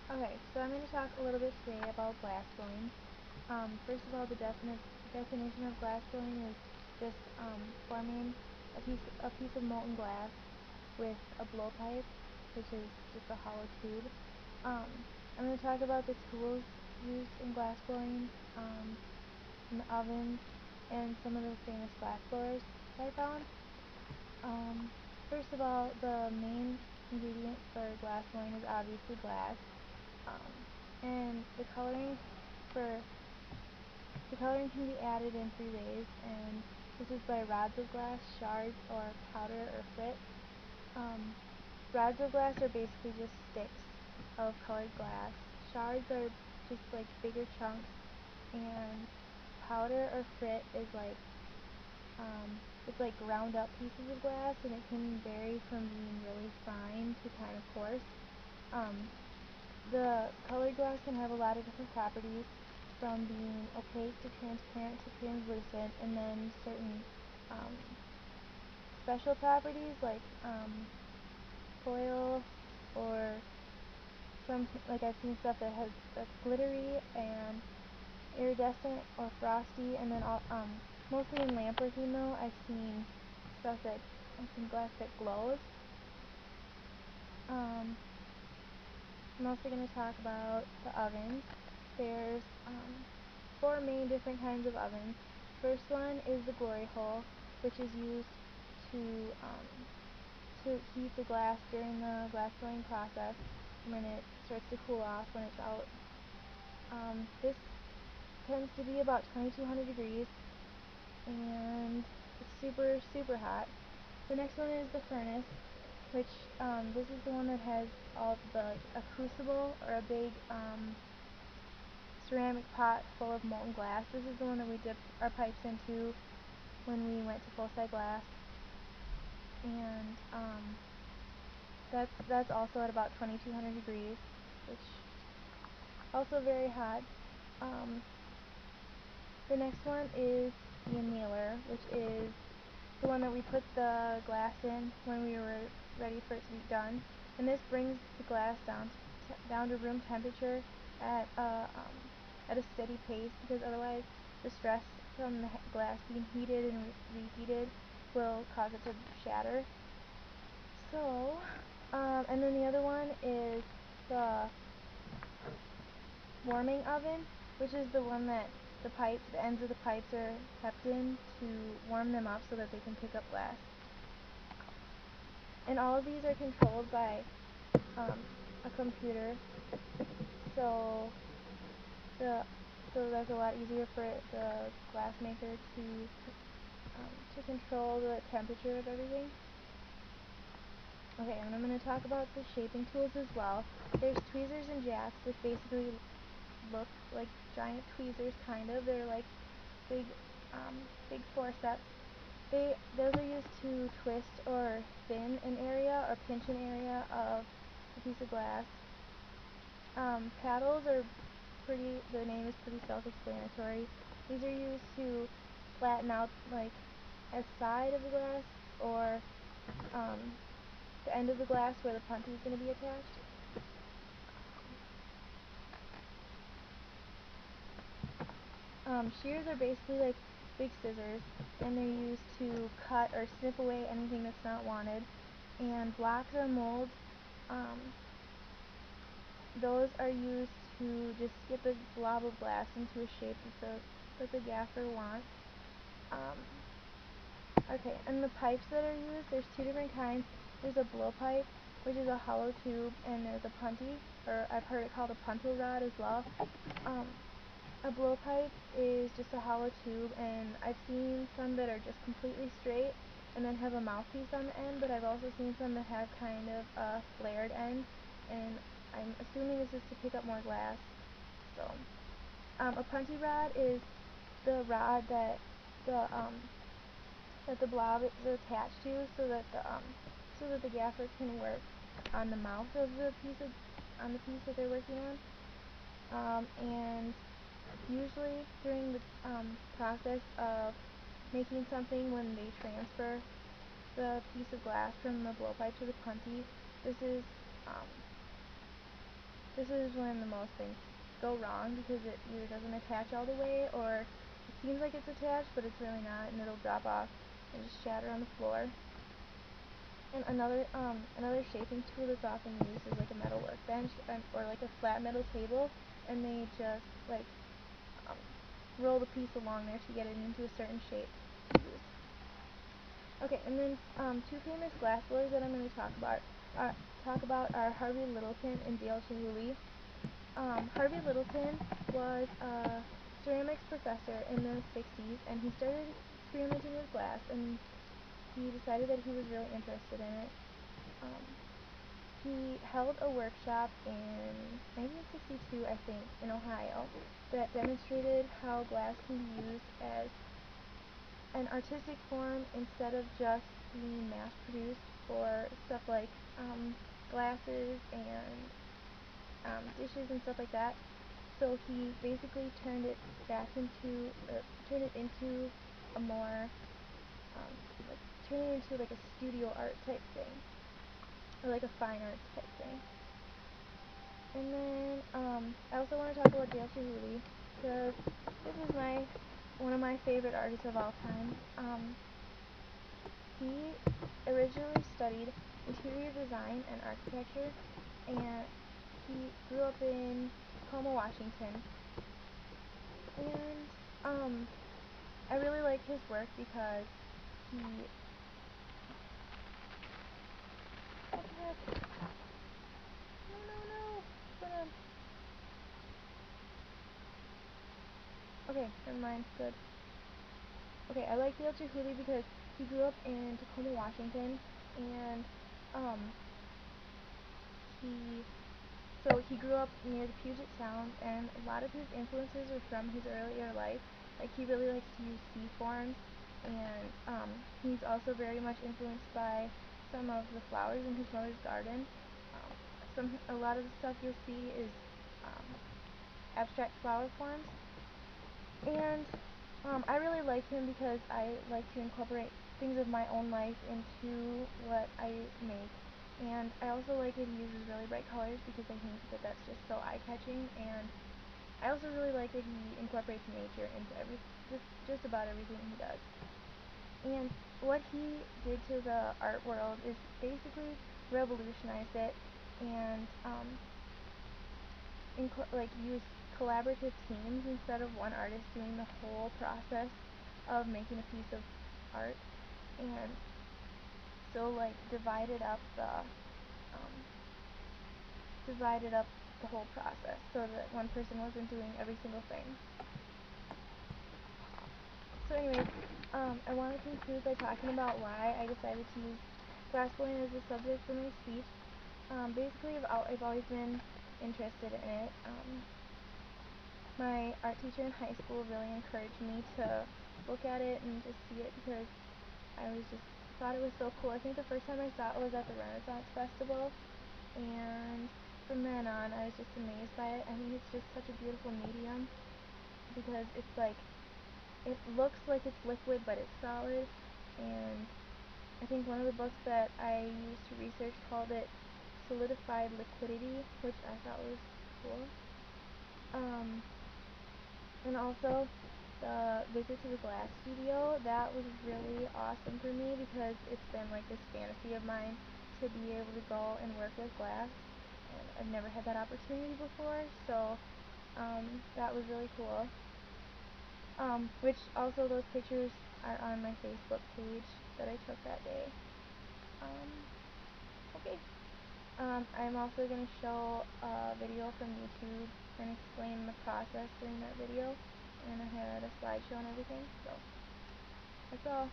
Okay, so I'm going to talk a little bit today about glassblowing. First of all, the definition of glassblowing is just forming a piece of molten glass with a blowpipe, which is just a hollow tube. Um, I'm going to talk about the tools used in glassblowing, and the ovens, and some of the famous glassblowers that I found. Um, First of all, the main ingredient for glassblowing is obviously glass. Um, and for the coloring can be added in three ways, and this is by rods of glass, shards, or powder or frit. Um, Rods of glass are basically just sticks of colored glass. Shards are just like bigger chunks, and powder or frit is it's like ground up pieces of glass, and it can vary from being really fine to kind of coarse. Um, The colored glass can have a lot of different properties, from being opaque to transparent to translucent, and then certain um, special properties like foil, or like I've seen stuff that's glittery and iridescent or frosty, and then mostly in lamp working though, I've seen glass that glows. Um, I'm also going to talk about the ovens. There's four main different kinds of ovens. First one is the glory hole, which is used to um, to heat the glass during the glass blowing process when it starts to cool off when it's out. This tends to be about 2200 degrees, and it's super hot. The next one is the furnace, which this is the one that has a crucible, or a big ceramic pot full of molten glass. This is the one that we dipped our pipes into when we went to full side glass, and that's also at about 2200 degrees, which also very hot. Um, the next one is the annealer, which is the one that we put the glass in when we were ready for it to be done, and this brings the glass down to room temperature at at a steady pace, because otherwise the stress from the glass being heated and reheated will cause it to shatter. So, and then the other one is the warming oven, which is the one that the ends of the pipes are kept in to warm them up so that they can pick up glass. And all of these are controlled by um, a computer, so the so that's a lot easier for the glass maker to control the temperature of everything. Okay, and I'm going to talk about the shaping tools as well. There's tweezers and jacks, which basically look like giant tweezers, kind of. They're like big, big forceps. Those are used to twist or thin an area or pinch an area of a piece of glass. Paddles are the name is pretty self-explanatory. These are used to flatten out like a side of the glass, or um, the end of the glass where the puntee is going to be attached. Shears are basically like big scissors, and they're used to cut or snip away anything that's not wanted. And blocks or molds, um, those are used to just get the blob of glass into a shape that the gaffer wants. Um, okay, and the pipes that are used, there's two different kinds. There's a blowpipe, which is a hollow tube, and there's a puntee, or I've heard it called a punto rod as well. A blowpipe is just a hollow tube, and I've seen some that are just completely straight and then have a mouthpiece on the end, but I've also seen some that have kind of a flared end, and I'm assuming this is to pick up more glass. So, a puntee rod is the rod that the blob is attached to, so that the gaffer can work on the mouth of on the piece that they're working on. And usually during the process of making something, when they transfer the piece of glass from the blowpipe to the puntee, this is um, this is when the most things go wrong, because it either doesn't attach all the way, or it seems like it's attached but it's really not, and it'll drop off and just shatter on the floor. And another shaping tool that's often used is like a metal workbench, or like a flat metal table, and they just like um, roll the piece along there to get it into a certain shape to use. Okay, and then two famous glassblowers that I'm going to talk about are Harvey Littleton and Dale Chihuly. Harvey Littleton was a ceramics professor in the 60s, and he started experimenting with glass, and he decided that he was really interested in it. He held a workshop in 1962, I think, in Ohio, that demonstrated how glass can be used as an artistic form instead of just being mass-produced for stuff like glasses and dishes and stuff like that. So he basically turned it into a more turn it into like a studio art type thing, or like a fine arts type thing. And then I also want to talk about Dale Chihuly, because this is one of my favorite artists of all time. He originally studied interior design and architecture, and he grew up in Tacoma, Washington. And I really like his work because he what the heck? No. Okay, never mind. Good. Okay, I like Dale Chihuly because he grew up in Tacoma, Washington, and he grew up near the Puget Sound, and a lot of his influences are from his earlier life. Like, he really likes to use sea forms, and he's also very much influenced by some of the flowers in his mother's garden. A lot of the stuff you'll see is abstract flower forms, and I really like him because I like to incorporate things of my own life into what I make. And I also like that he uses really bright colors, because I think that that's just so eye-catching. And I also really like that he incorporates nature into just about everything he does. And what he did to the art world is basically revolutionized it, and use collaborative teams instead of one artist doing the whole process of making a piece of art. And so like divided up the whole process, so that one person wasn't doing every single thing. So anyways, I want to conclude by talking about why I decided to use glassblowing as a subject for my speech. Basically, I've always been interested in it. My art teacher in high school really encouraged me to look at it and just see it, because I thought it was so cool. I think the first time I saw it was at the Renaissance Festival, and from then on I was just amazed by it. I think it's just such a beautiful medium, because it's like, it looks like it's liquid but it's solid. And I think one of the books that I used to research called it solidified liquidity, which I thought was cool. And also the visit to the glass studio, that was really awesome for me, because it's been like this fantasy of mine to be able to go and work with glass, and I've never had that opportunity before, so that was really cool. Which also, those pictures are on my Facebook page that I took that day. Okay. I'm also going to show a video from YouTube and explain the process during that video, and I had a slideshow and everything, so that's all.